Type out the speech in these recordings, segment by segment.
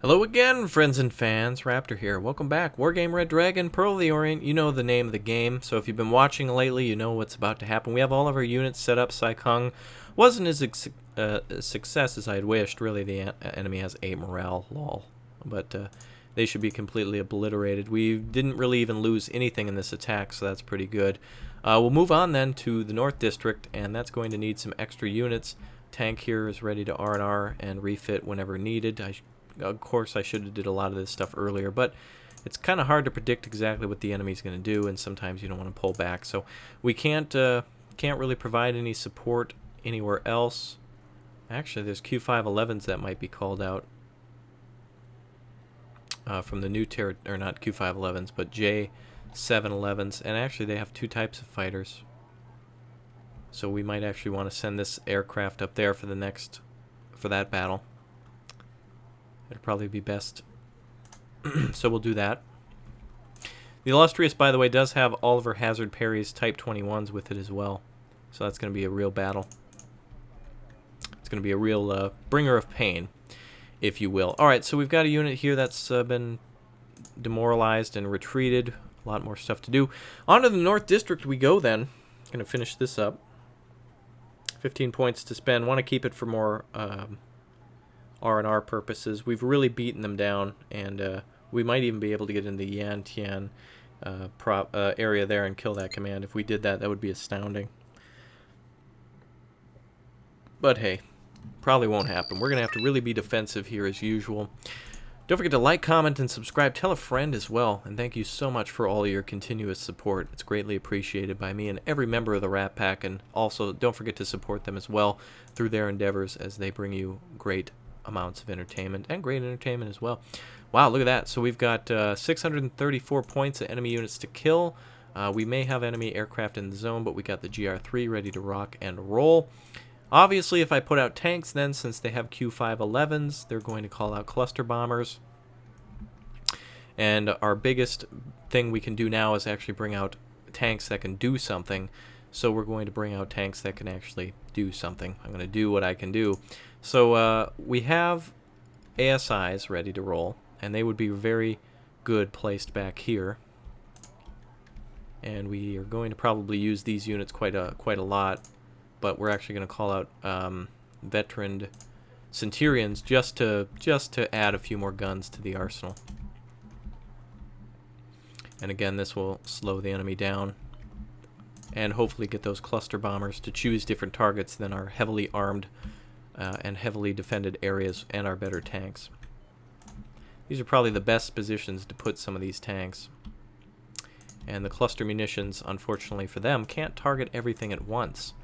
Hello again, friends and fans. Raptor here. Welcome back. Wargame Red Dragon, Pearl of the Orient. You know the name of the game, so if you've been watching lately, you know what's about to happen. We have all of our units set up. Sai Kung wasn't as a success as I had wished. Really, the enemy has 8 morale, lol. But they should be completely obliterated. We didn't really even lose anything in this attack, so that's pretty good. We'll move on then to the North District, and that's going to need some extra units. Tank here is ready to R&R and refit whenever needed. Of course, I should have did a lot of this stuff earlier, but it's kind of hard to predict exactly what the enemy's going to do, and sometimes you don't want to pull back. So we can't really provide any support anywhere else. Actually, there's Q511s that might be called out from the new or not Q511s, but J711s, and actually they have 2 types of fighters. So we might actually want to send this aircraft up there for that battle. It'd probably be best. So we'll do that. The Illustrious, by the way, does have Oliver Hazard Perry's Type 21s with it as well. So that's going to be a real battle. It's going to be a real bringer of pain, if you will. Alright, so we've got a unit here that's been demoralized and retreated. A lot more stuff to do. On to the North District we go then. Going to finish this up. 15 points to spend. Want to keep it for more R&R purposes. We've really beaten them down, and we might even be able to get in the Yantian area there and kill that command. If we did that, that would be astounding. But hey, probably won't happen. We're going to have to really be defensive here as usual. Don't forget to like, comment, and subscribe. Tell a friend as well, and thank you so much for all your continuous support. It's greatly appreciated by me and every member of the Rat Pack, and also don't forget to support them as well through their endeavors as they bring you great amounts of entertainment, and great entertainment as well. Wow, look at that. So we've got 634 points of enemy units to kill. We may have enemy aircraft in the zone, but we got the GR3 ready to rock and roll. Obviously, if I put out tanks then, since they have Q511s, they're going to call out cluster bombers. And our biggest thing we can do now is actually bring out tanks that can do something. So we're going to bring out tanks that can actually do something. I'm going to do what I can do. So we have ASIs ready to roll, and they would be very good placed back here. And we are going to probably use these units quite a lot, but we're actually going to call out veteran Centurions just to add a few more guns to the arsenal. And again, this will slow the enemy down and hopefully get those cluster bombers to choose different targets than our heavily armed and heavily defended areas and our better tanks. These are probably the best positions to put some of these tanks. And the cluster munitions, unfortunately for them, can't target everything at once.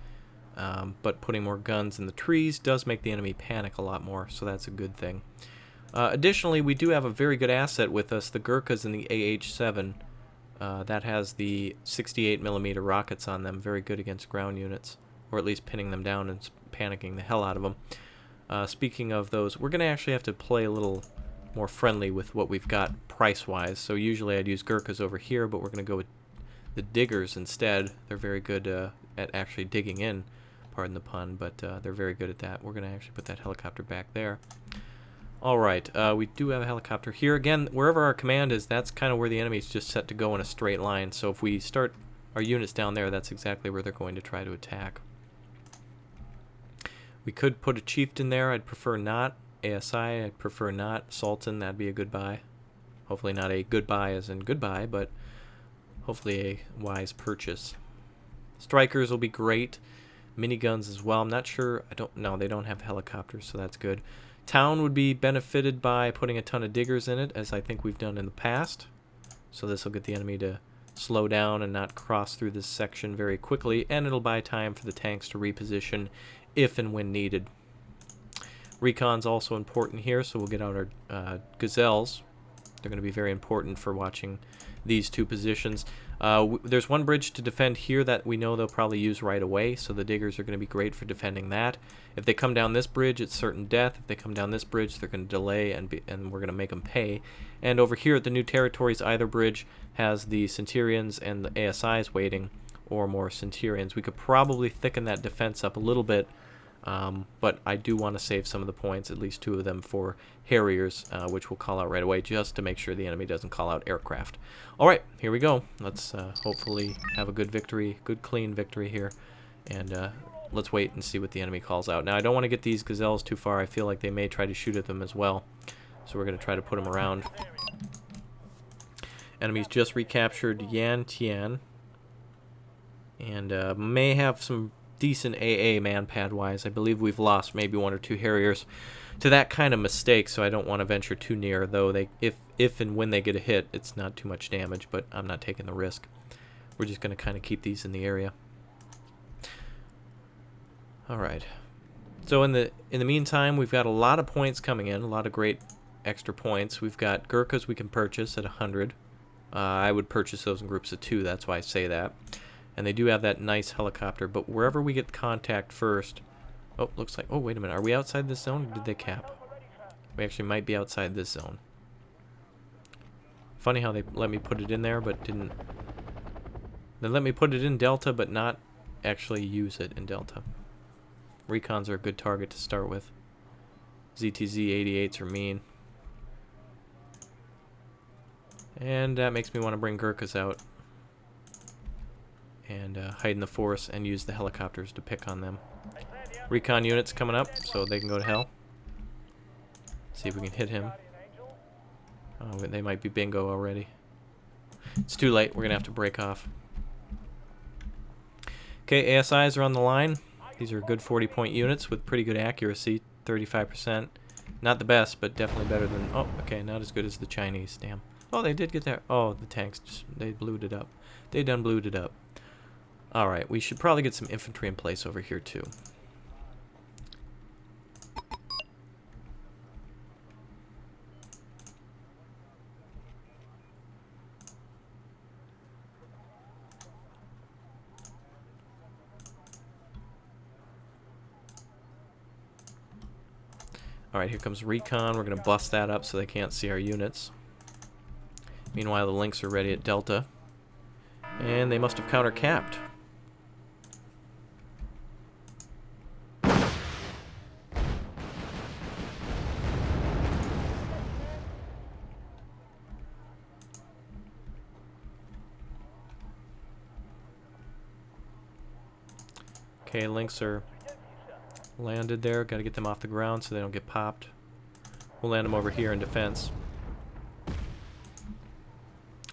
But putting more guns in the trees does make the enemy panic a lot more, so that's a good thing. Additionally, we do have a very good asset with us, the Gurkhas in the AH-7. That has the 68mm rockets on them, very good against ground units, or at least pinning them down and panicking the hell out of them. Speaking of those, we're going to actually have to play a little more friendly with what we've got price-wise. So usually I'd use Gurkhas over here, but we're going to go with the diggers instead. They're very good at actually digging in, pardon the pun, but they're very good at that. We're going to actually put that helicopter back there. Alright, we do have a helicopter here. Again, wherever our command is, that's kind of where the enemy's just set to go in a straight line. So if we start our units down there, that's exactly where they're going to try to attack. We could put a chieftain there. I'd prefer not. ASI, I'd prefer not. Sultan, that'd be a goodbye. Hopefully not a goodbye as in goodbye, but hopefully a wise purchase. Strikers will be great. Miniguns as well. I'm not sure. No, they don't have helicopters, so that's good. Town would be benefited by putting a ton of diggers in it, as I think we've done in the past. So this will get the enemy to slow down and not cross through this section very quickly, and it'll buy time for the tanks to reposition if and when needed. Recon's also important here, so we'll get out our gazelles. They're going to be very important for watching these 2 positions. There's one bridge to defend here that we know they'll probably use right away, so the diggers are going to be great for defending that. If they come down this bridge, it's certain death. If they come down this bridge, they're going to delay, and we're going to make them pay. And over here at the New Territories, either bridge has the Centurions and the ASIs waiting, or more Centurions. We could probably thicken that defense up a little bit But I do want to save some of the points, at least 2 of them, for Harriers, which we'll call out right away, just to make sure the enemy doesn't call out aircraft. Alright, here we go. Let's hopefully have a good victory, good clean victory here. And let's wait and see what the enemy calls out. Now, I don't want to get these gazelles too far. I feel like they may try to shoot at them as well. So we're going to try to put them around. Enemies just recaptured Yantian. And may have some decent AA man-pad-wise. I believe we've lost maybe 1 or 2 Harriers to that kind of mistake, so I don't want to venture too near, though they, if and when they get a hit, it's not too much damage, but I'm not taking the risk. We're just going to kind of keep these in the area. Alright. So in the meantime, we've got a lot of points coming in, a lot of great extra points. We've got Gurkhas we can purchase at 100. I would purchase those in groups of 2, that's why I say that. And they do have that nice helicopter, but wherever we get contact first... Oh, looks like... Oh, wait a minute. Are we outside this zone, or did they cap? We actually might be outside this zone. Funny how they let me put it in there, but didn't... They let me put it in Delta, but not actually use it in Delta. Recons are a good target to start with. ZTZ 88s are mean. And that makes me want to bring Gurkhas out. And hide in the forest and use the helicopters to pick on them. Recon units coming up, so they can go to hell. See if we can hit him. Oh, they might be bingo already. It's too late. We're going to have to break off. Okay, ASIs are on the line. These are good 40-point units with pretty good accuracy, 35%. Not the best, but definitely better than... Oh, okay, not as good as the Chinese. Damn. Oh, they did get there. Oh, the tanks, they blued it up. They done blued it up. Alright, we should probably get some infantry in place over here, too. Alright, here comes Recon. We're going to bust that up so they can't see our units. Meanwhile, the Lynx are ready at Delta. And they must have counter-capped. Okay, Lynx are landed there. Got to get them off the ground so they don't get popped. We'll land them over here in defense.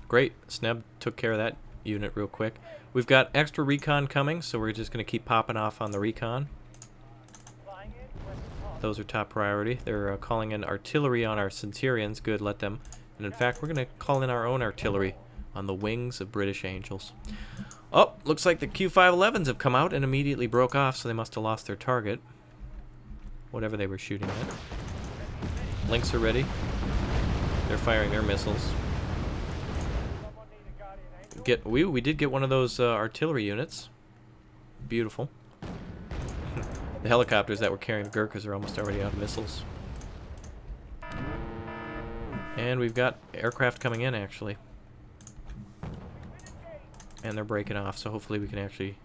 Great. Sneb took care of that unit real quick. We've got extra recon coming, so we're just going to keep popping off on the recon. Those are top priority. They're calling in artillery on our Centurions. Good, let them. And in fact, we're going to call in our own artillery on the wings of British Angels. Oh, looks like the Q511s have come out and immediately broke off, so they must have lost their target. Whatever they were shooting at. Lynx are ready. They're firing their missiles. We did get one of those artillery units. Beautiful. The helicopters that were carrying the Gurkhas are almost already out of missiles. And we've got aircraft coming in, actually. And they're breaking off, so hopefully we can actually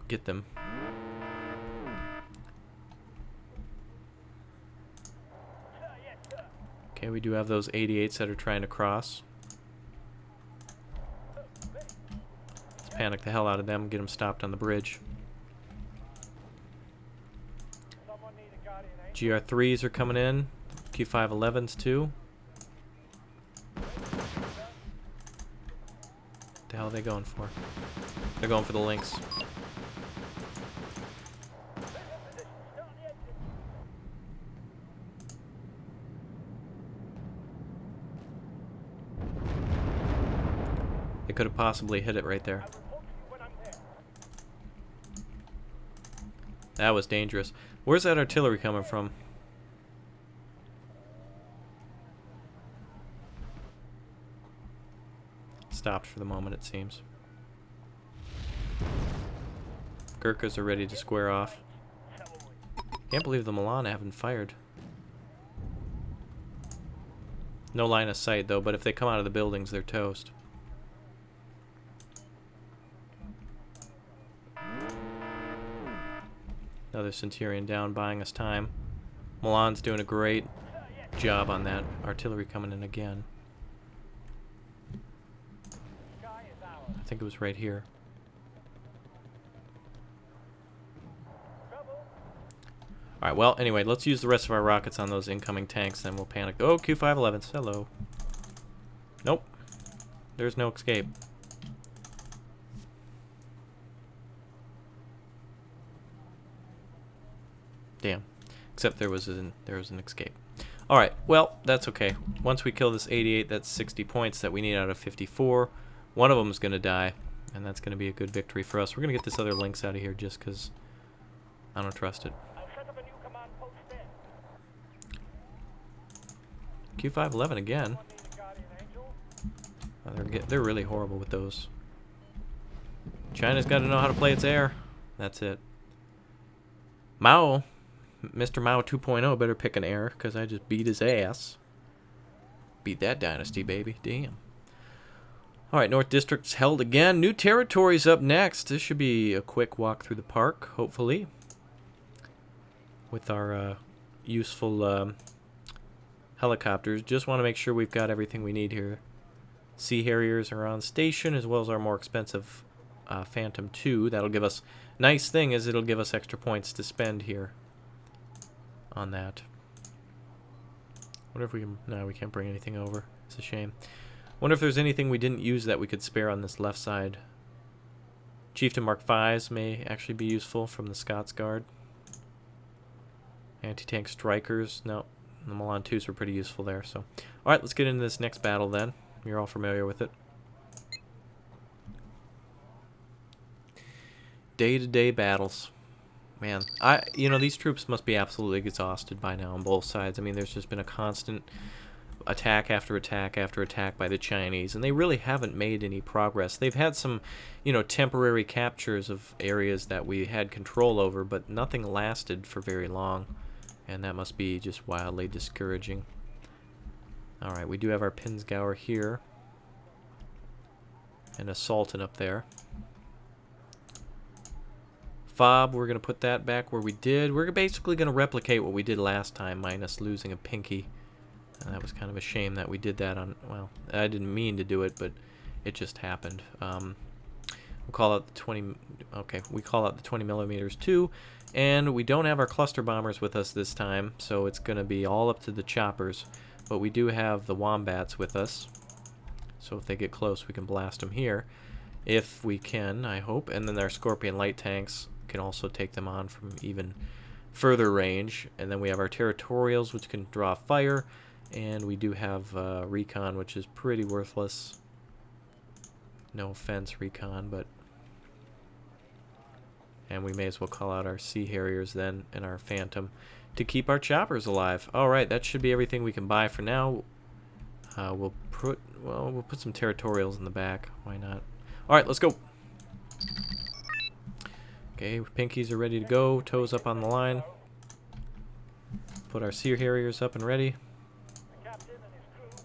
get them. Okay, we do have those 88s that are trying to cross. Let's panic the hell out of them, get them stopped on the bridge. GR3s are coming in, Q511s too. What the hell are they going for? They're going for the Lynx. They could have possibly hit it right there. That was dangerous. Where's that artillery coming from? Stopped for the moment, it seems. Gurkhas are ready to square off. Can't believe the Milan haven't fired. No line of sight though, but if they come out of the buildings, they're toast. Another Centurion down, buying us time. Milan's doing a great job on that. Artillery coming in again. I think it was right here. Alright, well, anyway, let's use the rest of our rockets on those incoming tanks, then we'll panic. Oh, Q511s, hello. Nope. There's no escape. Damn. Except there was an escape. Alright, well, that's okay. Once we kill this 88, that's 60 points that we need out of 54. One of them is going to die, and that's going to be a good victory for us. We're going to get this other Lynx out of here just because I don't trust it. Q511 again. Oh, they're really horrible with those. China's got to know how to play its air. That's it. Mao, Mr. Mao 2.0 better pick an air, because I just beat his ass. Beat that dynasty, baby. Damn. Alright, North District's held again. New territories up next. This should be a quick walk through the park, hopefully. With our useful helicopters. Just want to make sure we've got everything we need here. Sea Harriers are on station, as well as our more expensive Phantom 2. That'll give us... Nice thing is it'll give us extra points to spend here on that. Wonder if we can... No, we can't bring anything over. It's a shame. Wonder if there's anything we didn't use that we could spare on this left side. Chieftain Mark 5s may actually be useful from the Scots Guard. Anti-tank strikers. No, the Milan 2s were pretty useful there. So, alright, let's get into this next battle then. You're all familiar with it. Day-to-day battles. Man, you know, these troops must be absolutely exhausted by now on both sides. I mean, there's just been a constant attack after attack after attack by the Chinese, and they really haven't made any progress. They've had some, you know, temporary captures of areas that we had control over, but nothing lasted for very long, and that must be just wildly discouraging. Alright, we do have our Pinsgauer here, and a Sultan up there. Fob, we're going to put that back where we did. We're basically going to replicate what we did last time, minus losing a Pinky. And that was kind of a shame that we did that on... Well, I didn't mean to do it, but it just happened. We'll call out the 20... Okay, we call out the 20 millimeters too. And we don't have our cluster bombers with us this time, so it's going to be all up to the choppers. But we do have the Wombats with us. So if they get close, we can blast them here. If we can, I hope. And then our Scorpion light tanks can also take them on from even further range. And then we have our Territorials, which can draw fire. And we do have Recon, which is pretty worthless. No offense, Recon, but... And we may as well call out our Sea Harriers then, and our Phantom, to keep our choppers alive. Alright, that should be everything we can buy for now. We'll put some Territorials in the back. Why not? Alright, let's go. Okay, Pinkies are ready to go. Toes up on the line. Put our Sea Harriers up and ready.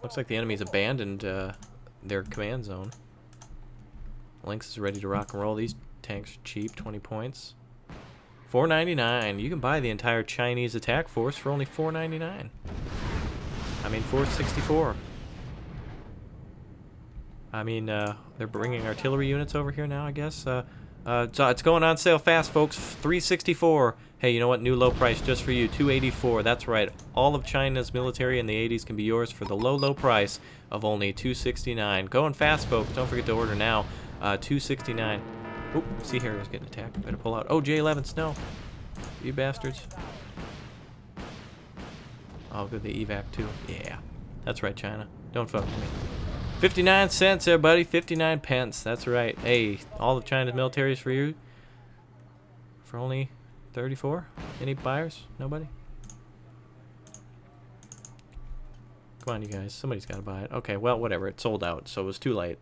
Looks like the enemy's abandoned their command zone. Lynx is ready to rock and roll. These tanks are cheap, 20 points. $4.99. You can buy the entire Chinese attack force for only $4.99. I mean, $4.64. I mean, they're bringing artillery units over here now, I guess. So it's going on sale fast, folks. $3.64. Hey, you know what? New low price just for you. $2.84. That's right. All of China's military in the 80s can be yours for the low, low price of only $2.69. Going fast, folks. Don't forget to order now. $2.69. Oop, Sea Harrier's getting attacked. Better pull out. Oh, J-11s, no. You bastards. Oh, good, the evac too. Yeah. That's right, China. Don't fuck with me. 59 cents there, buddy. 59 pence. That's right. Hey, all of China's military is for you. For only 34? Any buyers? Nobody? Come on, you guys. Somebody's got to buy it. Okay, well, whatever. It sold out, so it was too late.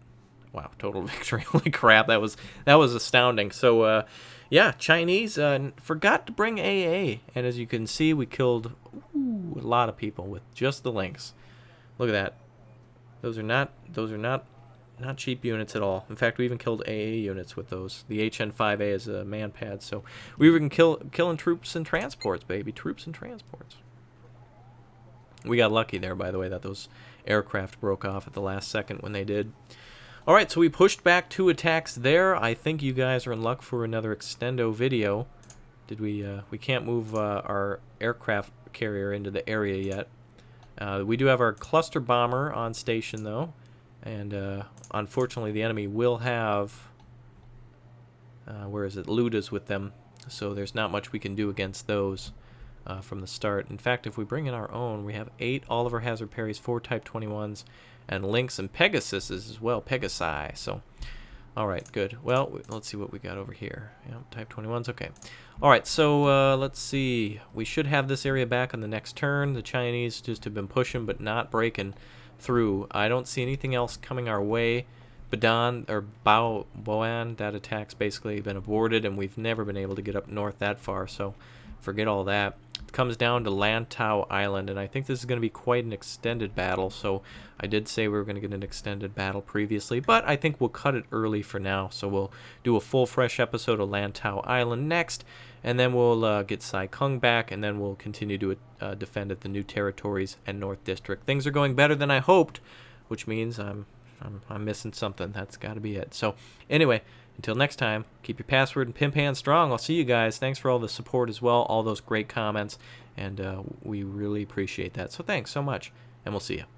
Wow, total victory. Holy crap, that was astounding. So, yeah, Chinese forgot to bring AA. And as you can see, we killed a lot of people with just the Lynx. Look at that. Those are not not cheap units at all. In fact, we even killed AA units with those. The HN5A is a man pad, so we were killing troops and transports, baby. Troops and transports. We got lucky there, by the way, that those aircraft broke off at the last second when they did. Alright, so we pushed back 2 attacks there. I think you guys are in luck for another extendo video. Did we can't move our aircraft carrier into the area yet. We do have our cluster bomber on station, though. And unfortunately, the enemy will have... where is it? Ludas with them. So there's not much we can do against those from the start. In fact, if we bring in our own, we have 8 Oliver Hazard Parries, 4 Type 21s, and Lynx and Pegasus as well. Pegasi. So, alright, good. Well, let's see what we got over here. Yeah, Type 21s, okay. Alright, so let's see. We should have this area back on the next turn. The Chinese just have been pushing but not breaking through. I don't see anything else coming our way. Badan, or Boan, that attack's basically been aborted, and we've never been able to get up north that far, so forget all that. It comes down to Lantau Island, and I think this is going to be quite an extended battle, so I did say we were going to get an extended battle previously, but I think we'll cut it early for now, so we'll do a full fresh episode of Lantau Island next, and then we'll get Sai Kung back, and then we'll continue to defend at the New Territories and North District. Things are going better than I hoped, which means I'm missing something. That's got to be it. So anyway, until next time, keep your password and pimp hand strong. I'll see you guys. Thanks for all the support as well, all those great comments, and we really appreciate that. So thanks so much, and we'll see you.